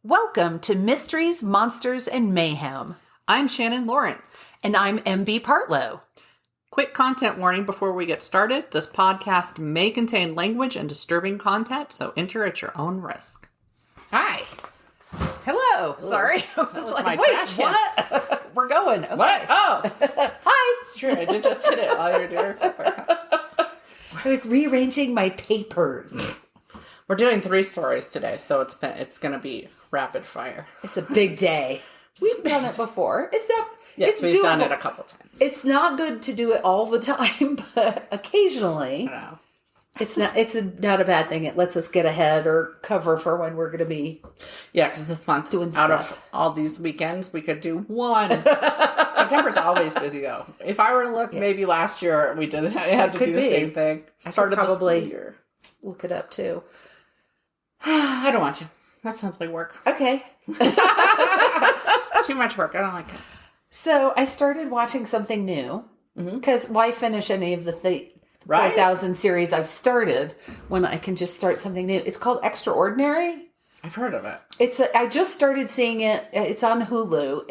Welcome to Mysteries, Monsters, and Mayhem. I'm Shannon Lawrence. And I'm MB Partlow. Quick content warning before we get started. This podcast may contain language and disturbing content, so enter at your own risk. Hi. Hello. Sorry. I was like, my wait, trash can. what? We're going. Okay. What? Oh, Hi. sure. I did just hit it while you were doing something. I was rearranging my papers. We're doing 3 stories today, so it's going to be rapid fire. It's a big day. We've done it before. Yes, we've done it a couple times. It's not good to do it all the time, but occasionally. I know. It's not a bad thing. It lets us get ahead or cover for when we're going to be. Yeah, because this month, doing out stuff. of all these weekends, we could do one. September's always busy, though. If I were to look, maybe last year we did. I had to do the same thing. I could probably year. Look it up too. I don't want to. That sounds like work. Okay. Too much work. I don't like it. So I started watching something new because why finish any of the 4,000 series I've started when I can just start something new? It's called Extraordinary. I've heard of it. I just started seeing it. It's on Hulu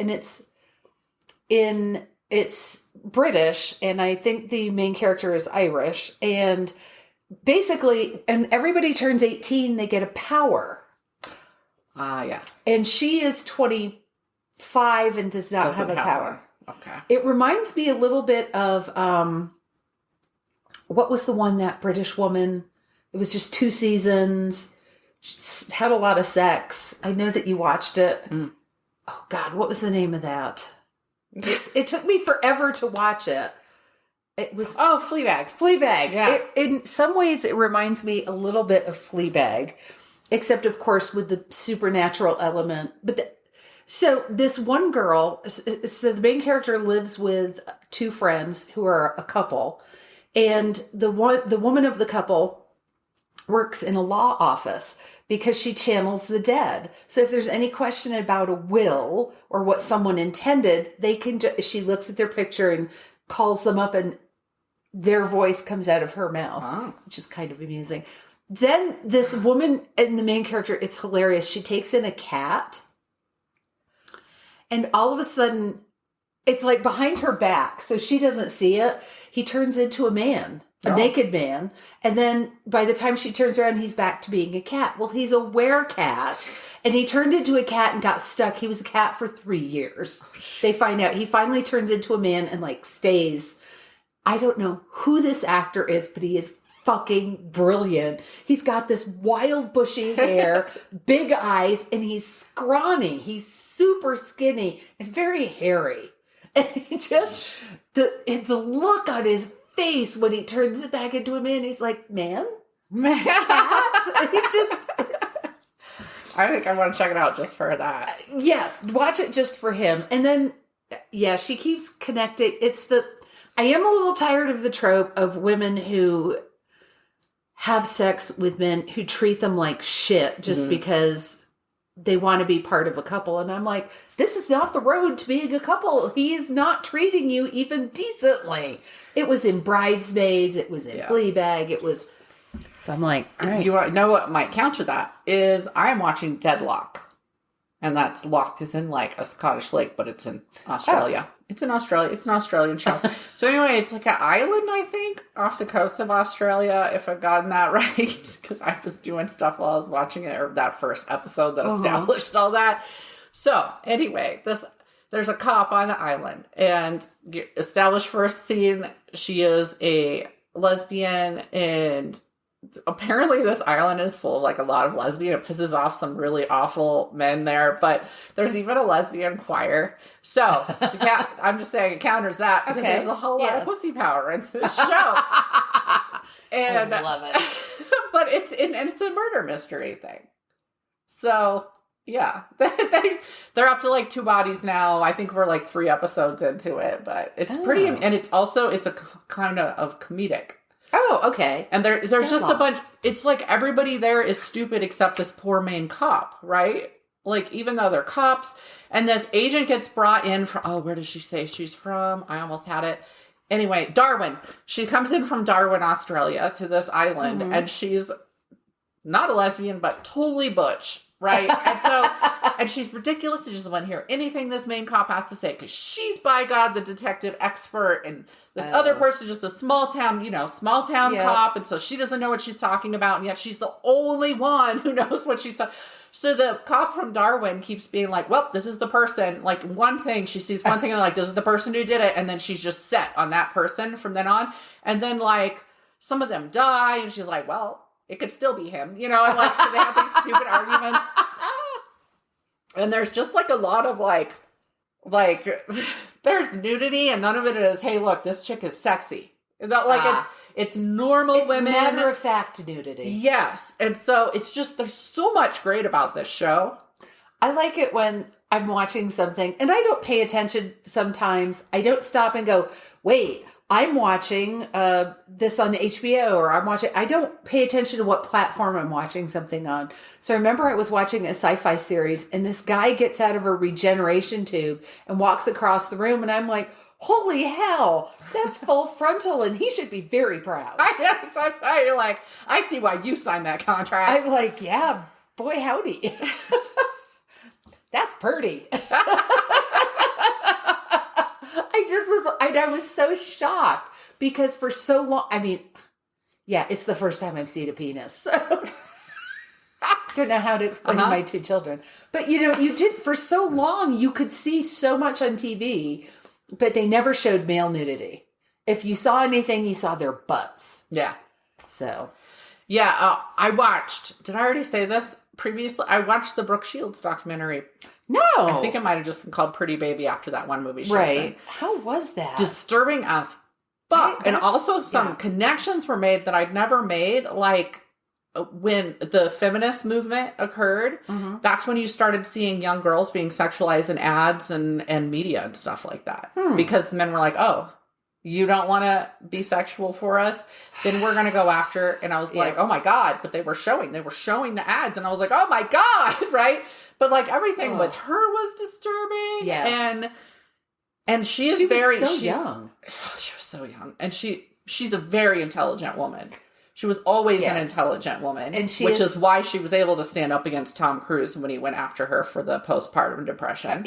and it's British, and I think the main character is Irish, and basically, and everybody turns 18, they get a power. Yeah. And she is 25 and does not have a power. Okay. It reminds me a little bit of, what was the one, that British woman? It was just 2 seasons. She had a lot of sex. I know that you watched it. Mm. Oh, God, what was the name of that? It took me forever to watch it. It was... Oh, Fleabag. Fleabag. Yeah. In some ways, it reminds me a little bit of Fleabag, except, of course, with the supernatural element. So this one girl, so the main character lives with 2 friends who are a couple, and the woman of the couple works in a law office because she channels the dead. So if there's any question about a will or what someone intended, she looks at their picture and calls them up, and their voice comes out of her mouth, which is kind of amusing. Then this woman and the main character, it's hilarious. She takes in a cat, and all of a sudden, it's like behind her back, so she doesn't see it. He turns into a man, a naked man. And then by the time she turns around, he's back to being a cat. Well, he's a werecat, and he turned into a cat and got stuck. He was a cat for 3 years. They find out he finally turns into a man and stays. I don't know who this actor is, but he is fucking brilliant. He's got this wild bushy hair, big eyes, and he's scrawny. He's super skinny and very hairy. And just the look on his face when he turns it back into a man, he's like, man, cat. He just... I think I want to check it out just for that. Yes, watch it just for him. And then, yeah, she keeps connecting. I am a little tired of the trope of women who have sex with men who treat them like shit just because they want to be part of a couple. And I'm like, this is not the road to being a couple. He's not treating you even decently. It was in Bridesmaids. It was in Fleabag. It was... So I'm like, all right. You know what might counter that is I'm watching Deadlock. And that's lock is in a Scottish lake, but it's in Australia. Oh. It's in Australia. It's an Australian show. So anyway, it's like an island, I think, off the coast of Australia, if I've gotten that right. Because I was doing stuff while I was watching it, or that first episode that established all that. So anyway, there's a cop on the island. And established first scene, she is a lesbian, and apparently this island is full of a lot of lesbian. It pisses off some really awful men there, but there's even a lesbian choir. So I'm just saying it counters that because there's a whole lot of pussy power in this show. And I love it. But it's a murder mystery thing. So yeah, they're up to 2 bodies now. I think we're 3 episodes into it, but it's pretty, and it's a kind of comedic. Oh, okay. And there's just a bunch. It's everybody there is stupid except this poor main cop, right? Even though they're cops. And this agent gets brought in from, where does she say she's from? I almost had it. Anyway, Darwin. She comes in from Darwin, Australia to this island. And she's not a lesbian, but totally butch, right? And so and she's ridiculous. She doesn't want to hear anything this main cop has to say because she's, by God, the detective expert, and this other person just a small town cop, and so she doesn't know what she's talking about, and yet she's the only one who knows what she's talking. So the cop from Darwin keeps being like, well, this is the person, like one thing, she sees one thing and like, this is the person who did it. And then she's just set on that person from then on. And then like some of them die and she's like, well, it could still be him, and like, so they have these stupid arguments. And there's just like a lot of like there's nudity and none of it is, hey, look, this chick is sexy. Like it's normal women. It's matter of fact nudity. Yes. And so it's just, there's so much great about this show. I like it when I'm watching something and I don't pay attention sometimes. I don't stop and go, wait, I'm watching this on HBO or I don't pay attention to what platform I'm watching something on. So I remember I was watching a sci-fi series and this guy gets out of a regeneration tube and walks across the room and I'm like, holy hell, that's full frontal and he should be very proud. I know, sometimes you're like, I see why you signed that contract. I'm like, yeah, boy, howdy. That's pretty. I was so shocked because for so long, I mean, yeah, it's the first time I've seen a penis. So don't know how to explain to my two children. But you did, for so long, you could see so much on TV, but they never showed male nudity. If you saw anything, you saw their butts. Yeah. So. Yeah, I watched, did I already say this previously? I watched the Brooke Shields documentary. No. I think it might have just been called Pretty Baby after that one movie she was in. How was that? Disturbing as fuck. And also some connections were made that I'd never made. Like when the feminist movement occurred, that's when you started seeing young girls being sexualized in ads and media and stuff like that. Because the men were like, oh, you don't want to be sexual for us? Then we're going to go after. And I was like, oh my God. But they were showing the ads. And I was like, oh my God. Right. But like everything with her was disturbing. Yes. And she's young. She was so young. And she's a very intelligent woman. She was always an intelligent woman. And which is why she was able to stand up against Tom Cruise when he went after her for the postpartum depression.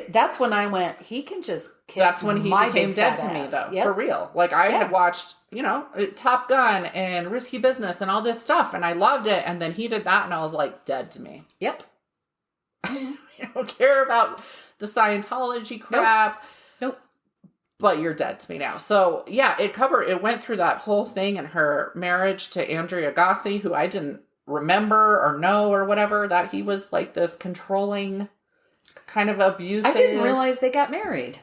That's when I went, he can just kiss. That's when he became dead to me though. Yep. For real. Like I had watched, Top Gun and Risky Business and all this stuff and I loved it. And then he did that and I was like, dead to me. Yep. I don't care about the Scientology crap. Nope. But you're dead to me now. So yeah, it went through that whole thing and her marriage to Andrew Agassi, who I didn't remember or know or whatever, that he was like this controlling, kind of abusive. I didn't realize they got married.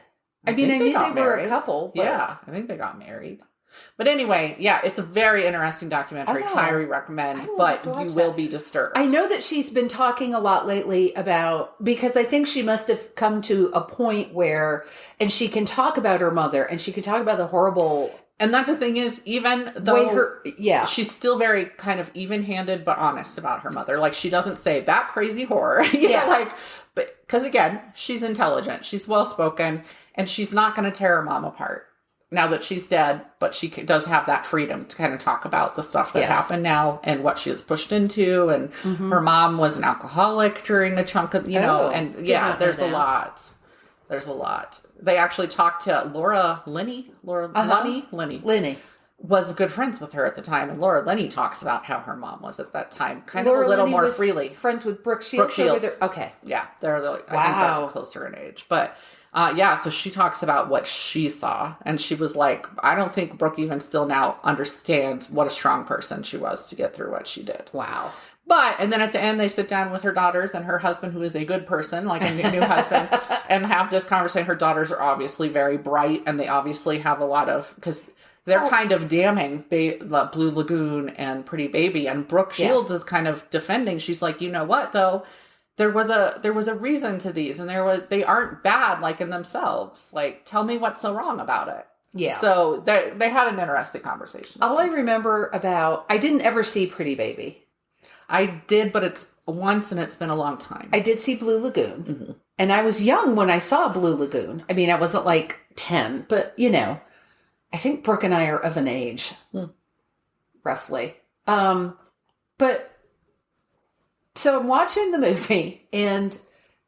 I knew they were a couple. But... Yeah, I think they got married. But anyway, yeah, it's a very interesting documentary. Highly recommend, but you will be disturbed. I know that she's been talking a lot lately about, because I think she must have come to a point where, and she can talk about her mother and she can talk about the horrible. And that's the thing is, even though she's still very kind of even-handed but honest about her mother. Like she doesn't say that crazy horror. But because again, she's intelligent, she's well-spoken, and she's not going to tear her mom apart. Now that she's dead, but she does have that freedom to kind of talk about the stuff that happened now and what she was pushed into. And her mom was an alcoholic during a chunk of, there's a lot. There's a lot. They actually talked to Laura Linney. Linney was good friends with her at the time. And Laura Linney talks about how her mom was at that time. Kind of a little more freely. Friends with Brooke Shields? Okay. Yeah. I think they're closer in age. But... so she talks about what she saw, and she was like, I don't think Brooke even still now understands what a strong person she was to get through what she did. Wow. And then at the end, they sit down with her daughters and her husband, who is a good person, like a new husband, and have this conversation. Her daughters are obviously very bright, and they obviously have a lot of, because they're kind of damning Blue Lagoon and Pretty Baby, and Brooke Shields is kind of defending. She's like, you know what, though? There was a reason to these, and they aren't bad like in themselves. Like, tell me what's so wrong about it. Yeah. So they had an interesting conversation. All I remember I didn't ever see Pretty Baby. I did, but it's once, and it's been a long time. I did see Blue Lagoon, and I was young when I saw Blue Lagoon. I mean, I wasn't like 10, but I think Brooke and I are of an age, roughly. But. So I'm watching the movie, and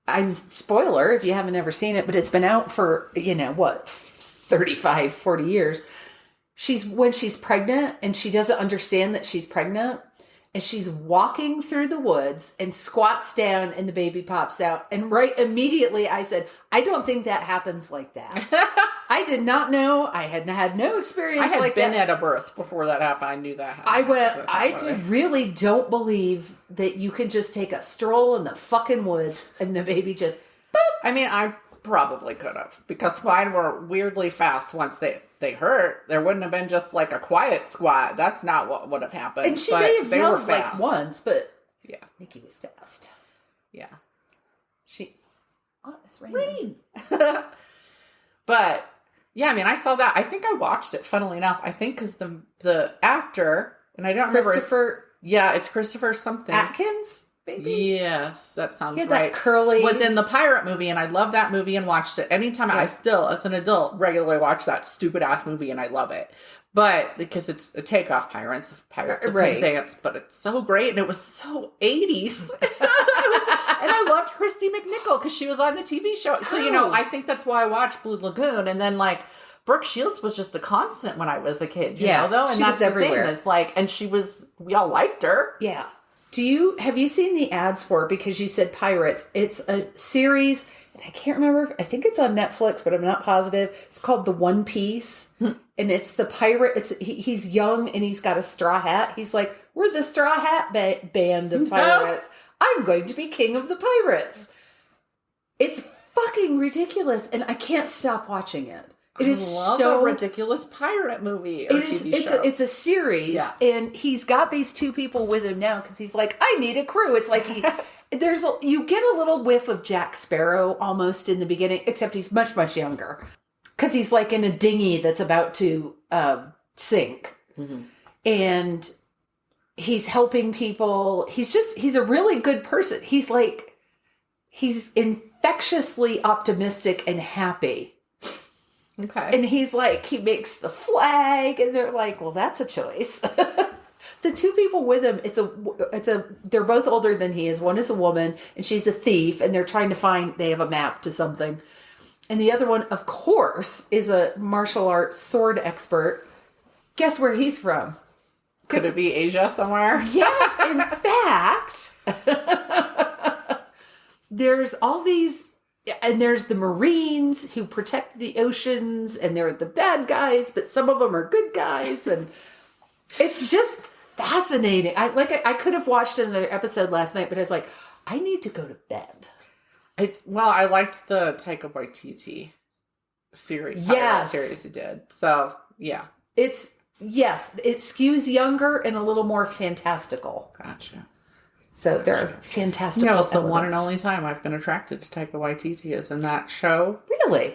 I'm spoiler if you haven't ever seen it, but it's been out for, 35, 40 years. When she's pregnant and she doesn't understand that she's pregnant, and she's walking through the woods and squats down and the baby pops out. And right immediately I said, I don't think that happens like that. I did not know. I had no experience I had like been that. at a birth before that happened. I knew that happened. Really don't believe that you can just take a stroll in the fucking woods and the baby just, boop. I mean, I probably could have, because mine were weirdly fast once they hurt. There wouldn't have been just like a quiet squat. That's not what would have happened. And she may have yelled like once, but yeah, Nikki was fast. Yeah. It's raining. But yeah, I mean, I saw that. I think I watched it, funnily enough. I think because the actor, and I don't remember. Yeah, it's Christopher something. Atkins? Baby? Yes, that sounds right. That curly... Was in the pirate movie, and I love that movie and watched it. Anytime I still, as an adult, regularly watch that stupid-ass movie, and I love it. But, because it's a takeoff Pirates of Penzance, but it's so great, and it was so 80s. And I loved Christy McNichol, because she was on the TV show. So, I think that's why I watched Blue Lagoon, and then, Brooke Shields was just a constant when I was a kid, you know, though? And she that's was everywhere. The thing, and we all liked her. Yeah. Have you seen the ads for it? Because you said Pirates. It's a series, and I can't remember. I think it's on Netflix, but I'm not positive. It's called The One Piece, and it's the pirate. He's young, and he's got a straw hat. He's like, we're the Straw Hat band of pirates. I'm going to be king of the pirates. It's fucking ridiculous, and I can't stop watching it. It is so a ridiculous pirate movie or TV show. It's a series, and he's got these two people with him now because he's like, I need a crew. It's like you get a little whiff of Jack Sparrow almost in the beginning, except he's much, much younger because he's like in a dinghy that's about to sink, and he's helping people. He's a really good person. He's infectiously optimistic and happy. Okay. And he's like, he makes the flag, and they're like, well, that's a choice. The two people with him, they're both older than he is. One is a woman, and she's a thief, and they're trying to they have a map to something. And the other one, of course, is a martial arts sword expert. Guess where he's from? Could it be Asia somewhere? Yes, in fact, there's all these... And there's the Marines who protect the oceans, and they're the bad guys, but some of them are good guys, and it's just fascinating. I could have watched another episode last night, but I was like, I need to go to bed. I liked the Taika Waititi series. Series he did. So yeah, it skews younger and a little more fantastical. Gotcha. So they're fantastic. Yeah, it's the one and only time I've been attracted to Taika Waititi is in that show. Really?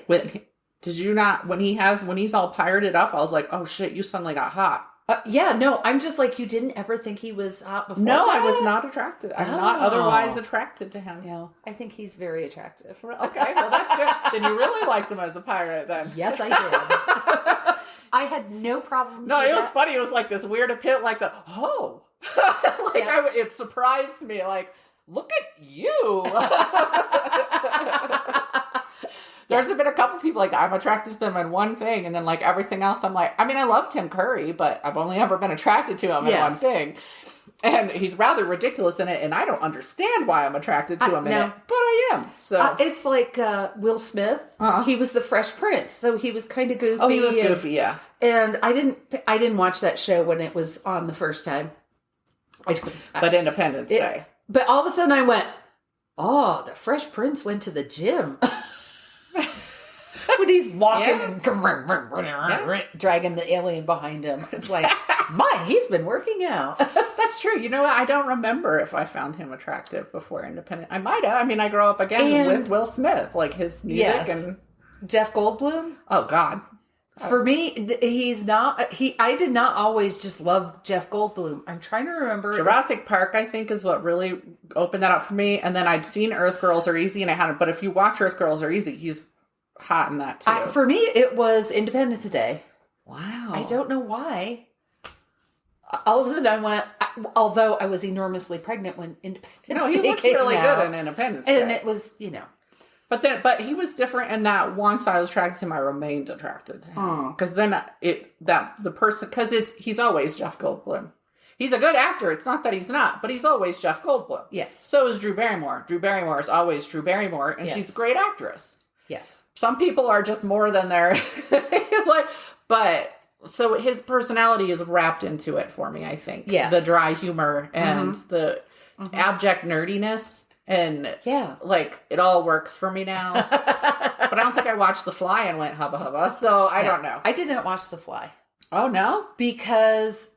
Did you not? When he's all pirated up, I was like, oh shit, you suddenly got hot. I'm just like, you didn't ever think he was hot before? No, I was not attracted. I'm not otherwise attracted to him. No, I think he's very attractive. Okay, well that's good. Then you really liked him as a pirate then. Yes, I did. I had no problems with it was funny. It was like this weird appeal, like it surprised me. Like, look at you. There's been a couple people like I'm attracted to them in one thing, and then like everything else, I'm like, I mean, I love Tim Curry, but I've only ever been attracted to him in one thing. And he's rather ridiculous in it, and I don't understand why I'm attracted to him in it, but I am. So it's like Will Smith. He was the Fresh Prince, so he was kind of goofy. Oh, he was goofy, yeah. And I didn't watch that show when it was on the first time. But Independence Day. But all of a sudden, I went, "Oh, the Fresh Prince went to the gym." When he's walking and dragging the alien behind him, it's like, he's been working out. That's true. You know what? I don't remember if I found him attractive before Independent. I might have. I mean, I grew up again with Will Smith, like his music and Jeff Goldblum. Oh God. For me, he's not. I did not always just love Jeff Goldblum. I'm trying to remember. Jurassic Park, I think, is what really opened that up for me. And then I'd seen Earth Girls Are Easy, and I hadn't. But if you watch Earth Girls Are Easy, he's hot in that too. For me, it was Independence Day. Wow. I don't know why. all of a sudden I went, although I was enormously pregnant when Independence No, he Day looks came really out, good in Independence Day. and it was, But he was different in that once I was attracted to him, I remained attracted to him. Because then he's always Jeff Goldblum. He's a good actor. It's not that he's not, but he's always Jeff Goldblum. Yes. So is Drew Barrymore. Drew Barrymore is always Drew Barrymore, and she's a great actress. Yes. Some people are just more than their but so his personality is wrapped into it for me, I think. Yes. The dry humor and the abject nerdiness. And it all works for me now. But I don't think I watched The Fly and went hubba hubba, so I don't know. I didn't watch The Fly. Oh, no? Because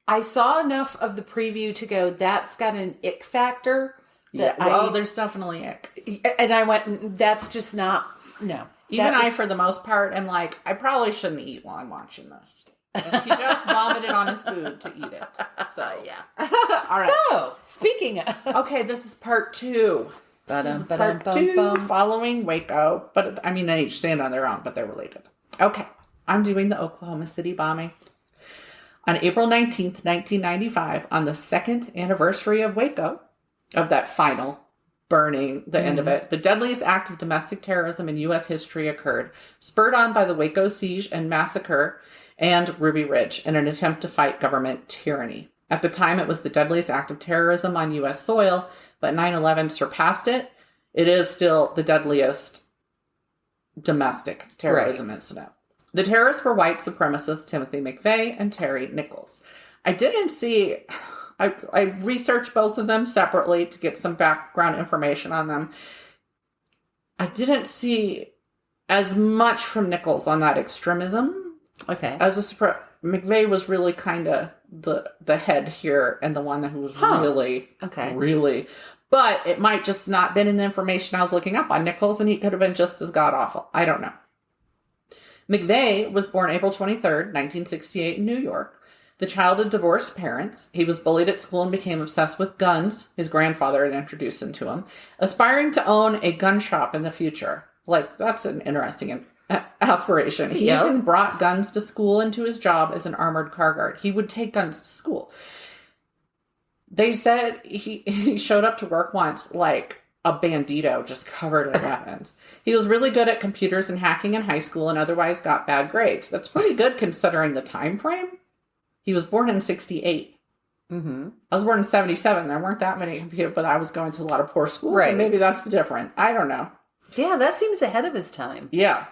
I saw enough of the preview to go, that's got an ick factor. There's definitely ick. And I went, that's just not, no. Even for the most part, am like, I probably shouldn't eat while I'm watching this. And he just vomited on his food to eat it. So, yeah. All right. So, speaking of. Okay, this is part 2. This is part 2 following Waco. But, I mean, they each stand on their own, but they're related. Okay. I'm doing the Oklahoma City bombing. On April 19th, 1995, on the second anniversary of Waco, of that final burning, the end of it, the deadliest act of domestic terrorism in U.S. history occurred, spurred on by the Waco siege and massacre and Ruby Ridge in an attempt to fight government tyranny. At the time, it was the deadliest act of terrorism on U.S. soil, but 9/11 surpassed it. It is still the deadliest domestic terrorism incident. The terrorists were white supremacists Timothy McVeigh and Terry Nichols. I researched both of them separately to get some background information on them. I didn't see as much from Nichols on that extremism. Okay. McVeigh was really kind of the head here and the one who was really. But it might just not been in the information I was looking up on Nichols, and he could have been just as god-awful. I don't know. McVeigh was born April 23rd, 1968 in New York. The child of divorced parents. He was bullied at school and became obsessed with guns. His grandfather had introduced him to him. Aspiring to own a gun shop in the future. That's an interesting aspiration. He even brought guns to school and to his job as an armored car guard. He would take guns to school. They said he showed up to work once like a bandito just covered in weapons. He was really good at computers and hacking in high school and otherwise got bad grades. That's pretty good considering the time frame. He was born in 1968. Mm-hmm. I was born in 1977. There weren't that many computers, but I was going to a lot of poor schools. Right. And maybe that's the difference. I don't know. Yeah, that seems ahead of his time. Yeah.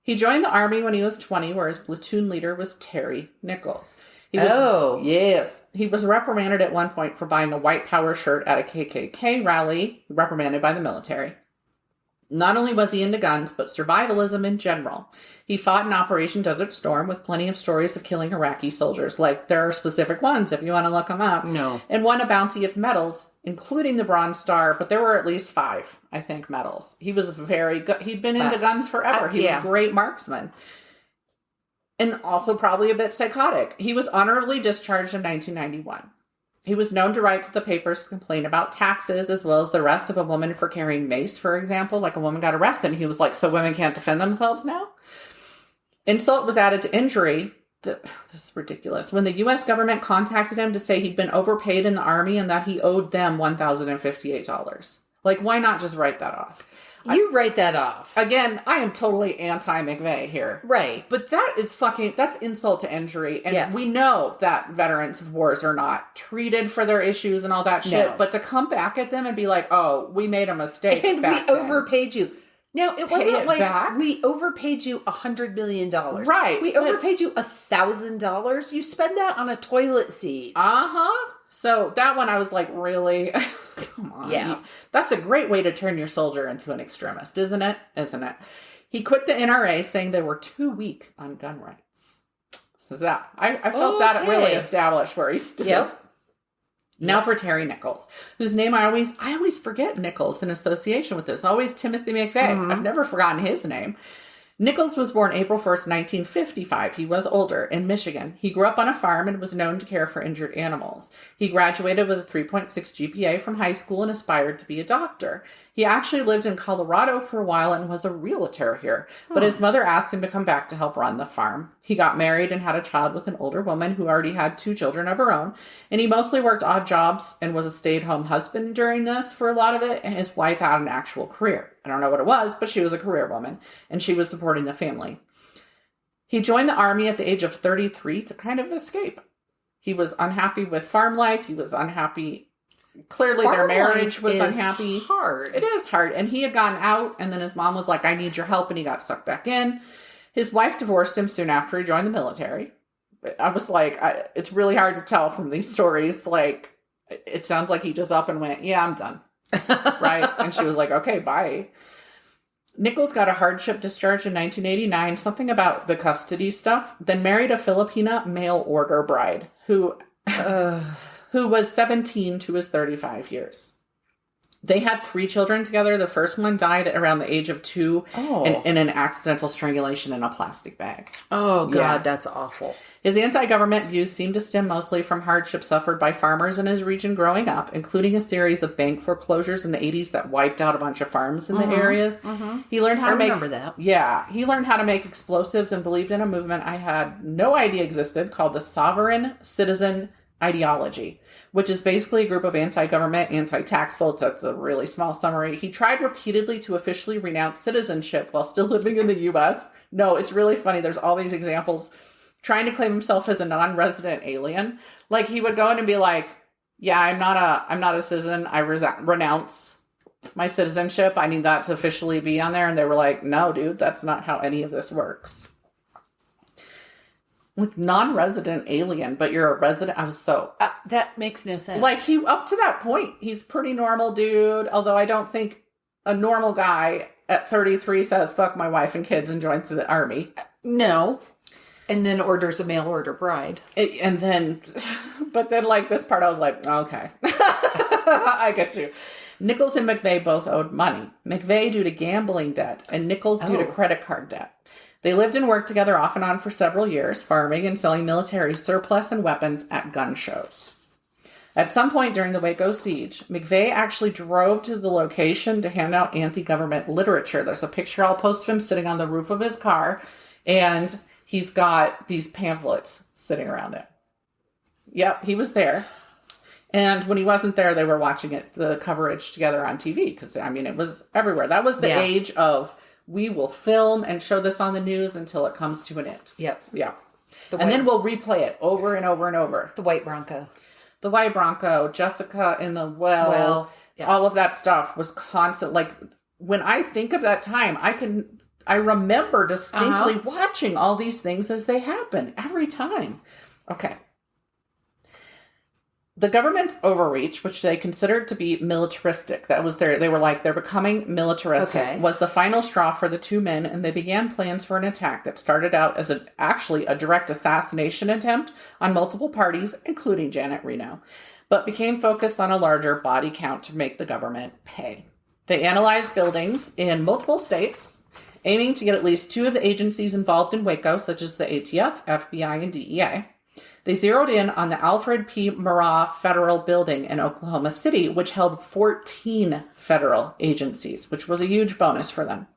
He joined the Army when he was 20, where his platoon leader was Terry Nichols. Yes. He was reprimanded at one point for buying a white power shirt at a KKK rally, reprimanded by the military. Not only was he into guns, but survivalism in general. He fought in Operation Desert Storm with plenty of stories of killing Iraqi soldiers. There are specific ones if you want to look them up. No. And won a bounty of medals, including the Bronze Star, but there were at least 5, I think, medals. He was very good. He'd been into guns forever. He was a great marksman. And also probably a bit psychotic. He was honorably discharged in 1991. He was known to write to the papers to complain about taxes, as well as the arrest of a woman for carrying mace, for example. A woman got arrested, and he was like, so women can't defend themselves now? Insult was added to injury. This is ridiculous. When the U.S. government contacted him to say he'd been overpaid in the Army and that he owed them $1,058. Why not just write that off? You write that off. Again, I am totally anti-McVeigh here. Right. But that's insult to injury. And we know that veterans of wars are not treated for their issues and all that shit. No. But to come back at them and be like, oh, we made a mistake. And we overpaid you. No, it wasn't we overpaid you $100 million. Right. We overpaid you $1,000. You spend that on a toilet seat. Uh-huh. So that one I was like, really? Come on. Yeah. That's a great way to turn your soldier into an extremist, isn't it? Isn't it? He quit the NRA saying they were too weak on gun rights. So that I felt that really established where he stood. Yep. Now for Terry Nichols, whose name I always forget Nichols in association with this. Always Timothy McVeigh. Mm-hmm. I've never forgotten his name. Nichols was born April 1st, 1955. He was older in Michigan. He grew up on a farm and was known to care for injured animals. He graduated with a 3.6 GPA from high school and aspired to be a doctor. He actually lived in Colorado for a while and was a realtor here, but his mother asked him to come back to help run the farm. He got married and had a child with an older woman who already had 2 children of her own, and he mostly worked odd jobs and was a stay-at-home husband during this for a lot of it, and his wife had an actual career. I don't know what it was, but she was a career woman, and she was supporting the family. He joined the army at the age of 33 to kind of escape. He was unhappy with farm life. He was unhappy. Clearly, their marriage was unhappy. Hard. It is hard. And he had gotten out, and then his mom was like, I need your help, and he got sucked back in. His wife divorced him soon after he joined the military. I was like, it's really hard to tell from these stories. Like, it sounds like he just up and went, yeah, I'm done. Right? And she was like, okay, bye. Nichols got a hardship discharge in 1989, something about the custody stuff, then married a Filipina mail order bride who was 17 to his 35 years. They had 3 children together. The first one died around the age of 2 in an accidental strangulation in a plastic bag. Oh, God, that's awful. His anti-government views seem to stem mostly from hardship suffered by farmers in his region growing up, including a series of bank foreclosures in the 80s that wiped out a bunch of farms in the areas. He learned how to make... remember that. Yeah. He learned how to make explosives and believed in a movement I had no idea existed called the Sovereign Citizen Ideology, which is basically a group of anti-government, anti-tax votes. That's a really small summary. He tried repeatedly to officially renounce citizenship while still living in the U.S. No, it's really funny. There's all these examples trying to claim himself as a non-resident alien. Like, he would go in and be like, yeah, I'm not a citizen. I renounce my citizenship. I need that to officially be on there. And they were like, no, dude, that's not how any of this works. Like, non-resident alien, but you're a resident. I was so... that makes no sense. Like, up to that point, he's pretty normal dude. Although I don't think a normal guy at 33 says, fuck my wife and kids and joins the army. No. And then orders a mail order bride. But then, like, this part, I was like, okay. I get you. Nichols and McVeigh both owed money. McVeigh due to gambling debt, and Nichols due to credit card debt. They lived and worked together off and on for several years, farming and selling military surplus and weapons at gun shows. At some point during the Waco siege, McVeigh actually drove to the location to hand out anti-government literature. There's a picture I'll post of him sitting on the roof of his car, and he's got these pamphlets sitting around it. Yep, he was there. And when he wasn't there, they were watching the coverage together on TV, because, I mean, it was everywhere. That was the age of... we will film and show this on the news until it comes to an end. Yep. Yeah. Then we'll replay it over and over and over. The White Bronco. The White Bronco, Jessica in the well, all of that stuff was constant. Like, when I think of that time, I remember distinctly watching all these things as they happen every time. Okay. The government's overreach, which they considered to be militaristic, they were like, they're becoming militaristic, was the final straw for the 2 men, and they began plans for an attack that started out as actually a direct assassination attempt on multiple parties, including Janet Reno, but became focused on a larger body count to make the government pay. They analyzed buildings in multiple states, aiming to get at least 2 of the agencies involved in Waco, such as the ATF, FBI, and DEA. They zeroed in on the Alfred P. Murrah Federal Building in Oklahoma City, which held 14 federal agencies, which was a huge bonus for them.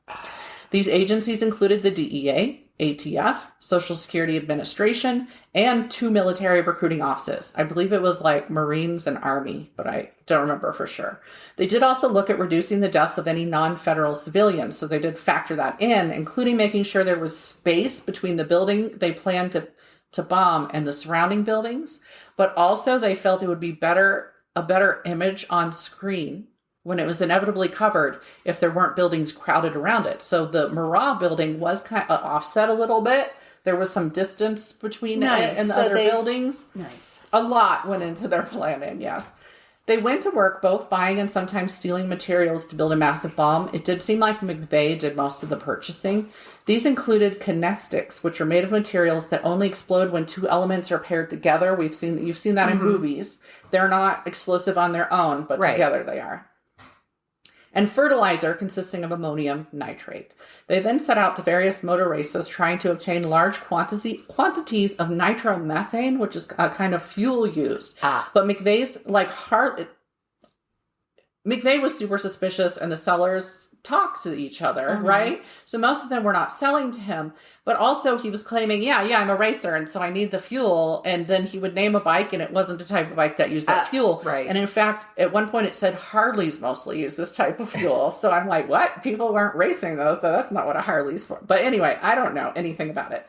These agencies included the DEA, ATF, Social Security Administration, and 2 military recruiting offices. I believe it was like Marines and Army, but I don't remember for sure. They did also look at reducing the deaths of any non-federal civilians, so they did factor that in, including making sure there was space between the building they planned to bomb and the surrounding buildings, but also they felt it would be a better image on screen when it was inevitably covered if there weren't buildings crowded around it. So the Murrah building was kind of offset a little bit. There was some distance between it and the other buildings. Nice. A lot went into their planning, yes. They went to work both buying and sometimes stealing materials to build a massive bomb. It did seem like McVeigh did most of the purchasing. These included kinestics, which are made of materials that only explode when 2 elements are paired together. You've seen that in movies. They're not explosive on their own, but together they are. and fertilizer consisting of ammonium nitrate. They then set out to various motor races trying to obtain large quantities of nitromethane, which is a kind of fuel used. But McVeigh was super suspicious, and the sellers talked to each other, right? So most of them were not selling to him, but also he was claiming, yeah, I'm a racer, and so I need the fuel. And then he would name a bike, and it wasn't the type of bike that used that fuel. Right. And in fact, at one point it said Harleys mostly use this type of fuel. So I'm like, what? People weren't racing those, though. That's not what a Harley's for. But anyway, I don't know anything about it.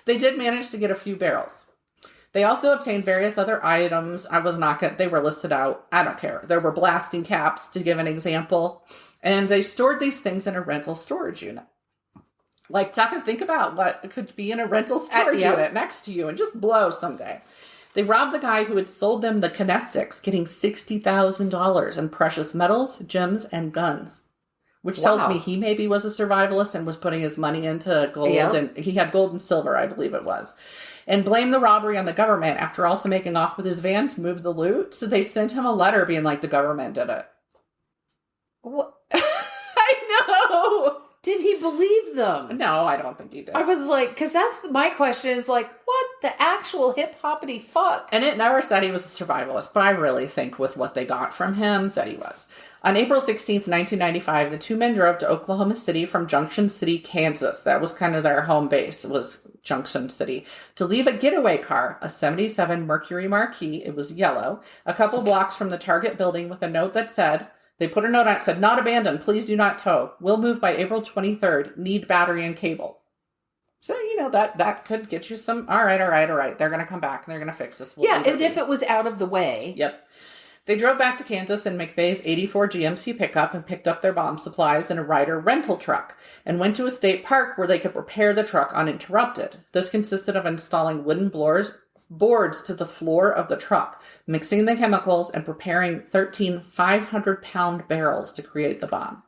They did manage to get a few barrels. They also obtained various other items. They were listed out. I don't care. There were blasting caps, to give an example. And they stored these things in a rental storage unit. Like, think about what could be in a rental storage unit next to you and just blow someday. They robbed the guy who had sold them the connestics, getting $60,000 in precious metals, gems, and guns. Which tells me he maybe was a survivalist and was putting his money into gold. Yep. And he had gold and silver, I believe it was. And blamed the robbery on the government after also making off with his van to move the loot. So they sent him a letter being like, the government did it. What? I know. Did he believe them? No, I don't think he did. I was like, because that's my question is like, what the actual hip-hoppity fuck? And it never said he was a survivalist, but I really think with what they got from him that he was. On April 16th, 1995, the two men drove to Oklahoma City from Junction City, Kansas. That was kind of their home base, was Junction City, to leave a getaway car, a 77 Mercury Marquis. It was yellow, a couple blocks from the Target building with a note that said, they put a note on it, said, not abandoned, please do not tow. We'll move by April 23rd, need battery and cable. So, that could get you some, all right. They're going to come back and they're going to fix this. And if it was out of the way. Yep. They drove back to Kansas in McVeigh's 84 GMC pickup and picked up their bomb supplies in a Ryder rental truck and went to a state park where they could repair the truck uninterrupted. This consisted of installing wooden boards to the floor of the truck, mixing the chemicals, and preparing 13 500-pound barrels to create the bomb.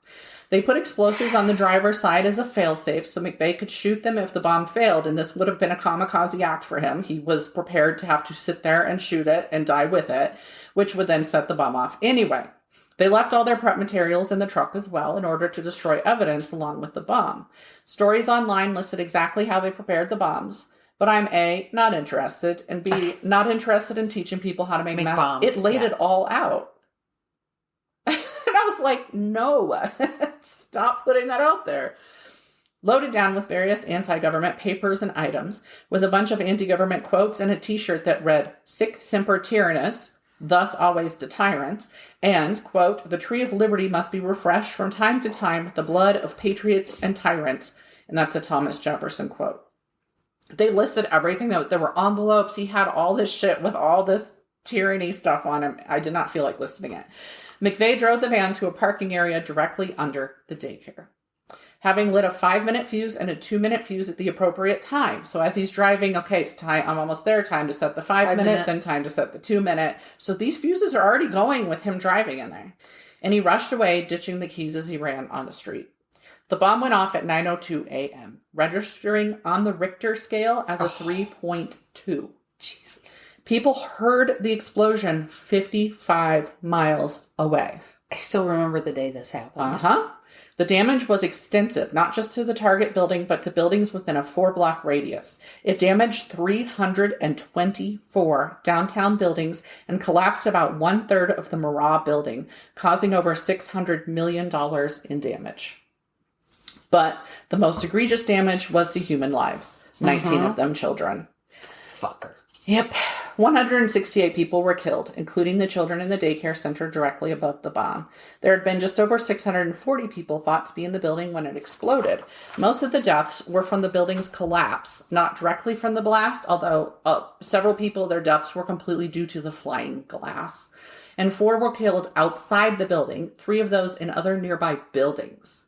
They put explosives on the driver's side as a failsafe so McVeigh could shoot them if the bomb failed, and this would have been a kamikaze act for him. He was prepared to have to sit there and shoot it and die with it, which would then set the bomb off anyway. They left all their prep materials in the truck as well in order to destroy evidence along with the bomb. Stories online listed exactly how they prepared the bombs, but I'm A, not interested, and B, not interested in teaching people how to make bombs. It laid it all out. And I was like, no, stop putting that out there. Loaded down with various anti-government papers and items, with a bunch of anti-government quotes and a t-shirt that read, Sic semper tyrannis, thus always to tyrants, and, quote, the tree of liberty must be refreshed from time to time with the blood of patriots and tyrants. And that's a Thomas Jefferson quote. They listed everything. There were envelopes. He had all this shit with all this tyranny stuff on him. I did not feel like listening it. McVeigh drove the van to a parking area directly under the daycare, having lit a 5-minute fuse and a 2-minute fuse at the appropriate time. So as he's driving, okay, it's time. I'm almost there. Time to set the 5-minute, then time to set the 2-minute. So these fuses are already going with him driving in there. And he rushed away, ditching the keys as he ran on the street. The bomb went off at 9:02 a.m., registering on the Richter scale as a 3.2. Jesus. People heard the explosion 55 miles away. I still remember the day this happened. The damage was extensive, not just to the Target building, but to buildings within a 4-block radius. It damaged 324 downtown buildings and collapsed about 1/3 of the Murrah building, causing over $600 million in damage. But the most egregious damage was to human lives, 19 of them children. Fucker. Yep. 168 people were killed, including the children in the daycare center directly above the bomb. There had been just over 640 people thought to be in the building when it exploded. Most of the deaths were from the building's collapse, not directly from the blast, although several people, their deaths were completely due to the flying glass. And 4 were killed outside the building, 3 of those in other nearby buildings.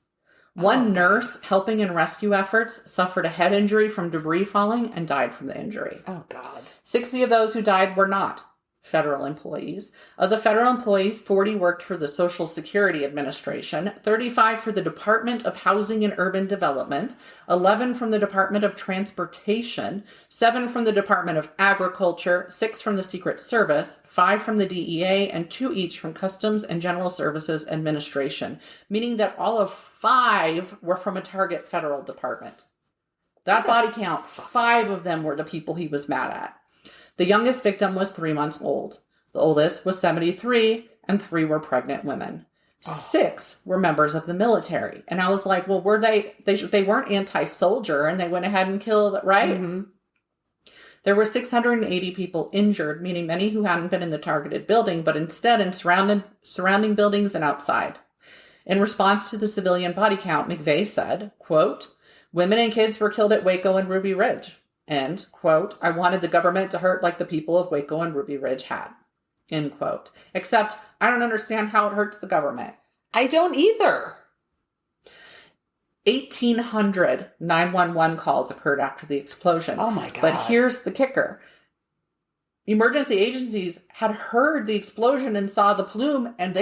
One nurse helping in rescue efforts suffered a head injury from debris falling and died from the injury. Oh, God. 60 of those who died were not federal employees. Of the federal employees, 40 worked for the Social Security Administration, 35 for the Department of Housing and Urban Development, 11 from the Department of Transportation, 7 from the Department of Agriculture, 6 from the Secret Service, 5 from the DEA, and 2 each from Customs and General Services Administration, meaning that all of 5 were from a target federal department. That body count, 5 of them were the people he was mad at. The youngest victim was 3 months old. The oldest was 73, and 3 were pregnant women. 6 were members of the military. And I was like, well, were they weren't anti-soldier, and they went ahead and killed, right? Mm-hmm. There were 680 people injured, meaning many who hadn't been in the targeted building, but instead in surrounding buildings and outside. In response to the civilian body count, McVeigh said, quote, "Women and kids were killed at Waco and Ruby Ridge." And, quote, "I wanted the government to hurt like the people of Waco and Ruby Ridge had." End quote. Except, I don't understand how it hurts the government. I don't either. 1,800 911 calls occurred after the explosion. Oh my God. But here's the kicker. Emergency agencies had heard the explosion and saw the plume, and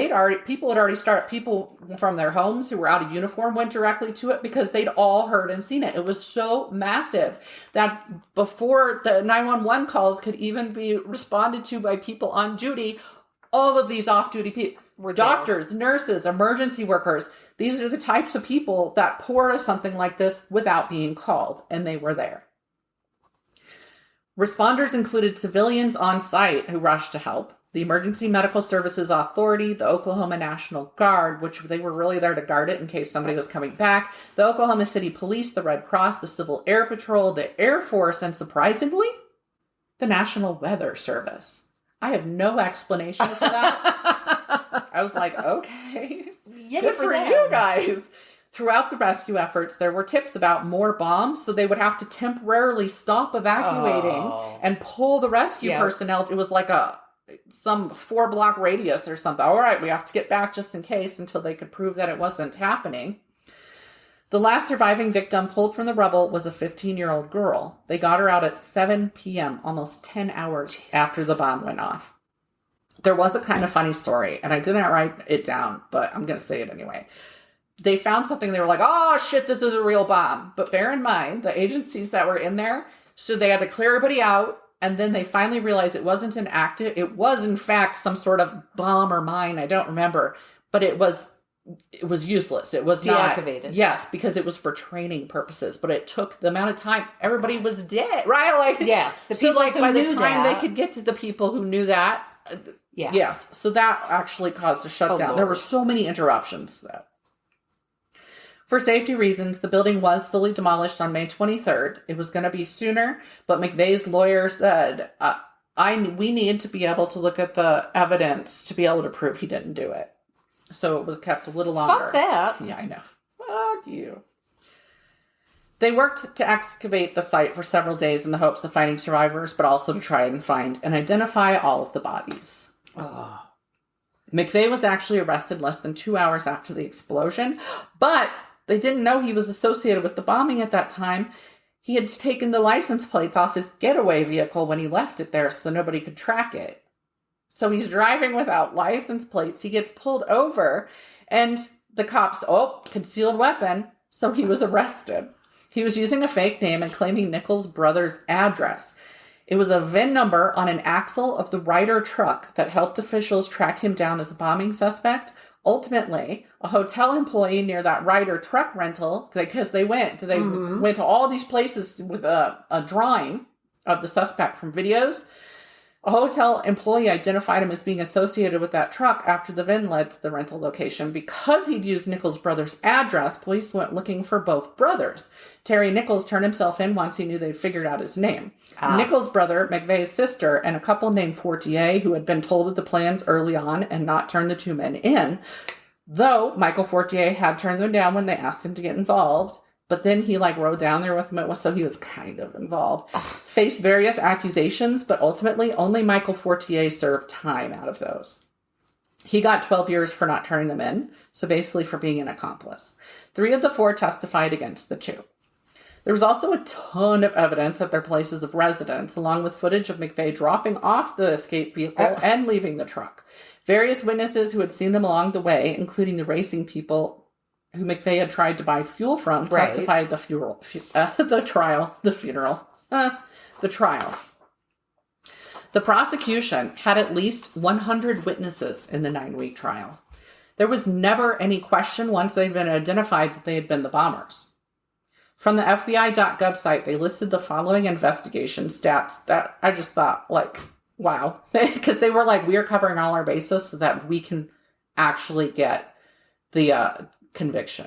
people from their homes who were out of uniform went directly to it because they'd all heard and seen it. It was so massive that before the 911 calls could even be responded to by people on duty, all of these off-duty people were doctors, nurses, emergency workers. These are the types of people that pour something like this without being called, and they were there. Responders included civilians on site who rushed to help, the Emergency Medical Services Authority, the Oklahoma National Guard, which they were really there to guard it in case somebody was coming back, the Oklahoma City Police, the Red Cross, the Civil Air Patrol, the Air Force, and surprisingly, the National Weather Service. I have no explanation for that. I was like, okay, good for you guys. Throughout the rescue efforts, there were tips about more bombs, so they would have to temporarily stop evacuating and pull the rescue personnel. It was like some 4-block radius or something. All right, we have to get back just in case until they could prove that it wasn't happening. The last surviving victim pulled from the rubble was a 15-year-old girl. They got her out at 7 p.m., almost 10 hours after the bomb went off. There was a kind of funny story, and I didn't write it down, but I'm going to say it anyway. They found something, they were like, oh shit, this is a real bomb. But bear in mind, the agencies that were in there, so they had to clear everybody out, and then they finally realized it wasn't it was in fact some sort of bomb or mine, I don't remember, but it was useless. It was deactivated. Yes, because it was for training purposes, but it took the amount of time, everybody was dead, right? Like, yes, the people who by the knew time that, they could get to the people who knew that, yes, so that actually caused a shutdown. There were so many interruptions that. For safety reasons, the building was fully demolished on May 23rd. It was going to be sooner, but McVeigh's lawyer said, we need to be able to look at the evidence to be able to prove he didn't do it. So it was kept a little longer. Fuck that. Yeah, I know. Fuck you. They worked to excavate the site for several days in the hopes of finding survivors, but also to try and find and identify all of the bodies. Oh. McVeigh was actually arrested less than 2 hours after the explosion, but they didn't know he was associated with the bombing at that time. He had taken the license plates off his getaway vehicle when he left it there so nobody could track it. So he's driving without license plates. He gets pulled over, and the cops, concealed weapon, so he was arrested. He was using a fake name and claiming Nichols' brother's address. It was a VIN number on an axle of the Ryder truck that helped officials track him down as a bombing suspect. Ultimately, a hotel employee near that Ryder truck rental, because they went to all these places with a drawing of the suspect from videos. A hotel employee identified him as being associated with that truck after the VIN led to the rental location. Because he'd used Nichols' brother's address, police went looking for both brothers. Terry Nichols turned himself in once he knew they'd figured out his name. Nichols' brother, McVeigh's sister, and a couple named Fortier, who had been told of the plans early on and not turned the two men in, though Michael Fortier had turned them down when they asked him to get involved. But then he rode down there with them, so he was kind of involved. Faced various accusations, but ultimately only Michael Fortier served time out of those. He got 12 years for not turning them in, so basically for being an accomplice. 3 of the 4 testified against the 2. There was also a ton of evidence at their places of residence, along with footage of McVeigh dropping off the escape vehicle and leaving the truck. Various witnesses who had seen them along the way, including the racing people who McVeigh had tried to buy fuel from, testified at the trial. The prosecution had at least 100 witnesses in the 9-week trial. There was never any question once they'd been identified that they had been the bombers. From the FBI.gov site, they listed the following investigation stats that I just thought, like, wow. Because they were like, we are covering all our bases so that we can actually get the conviction.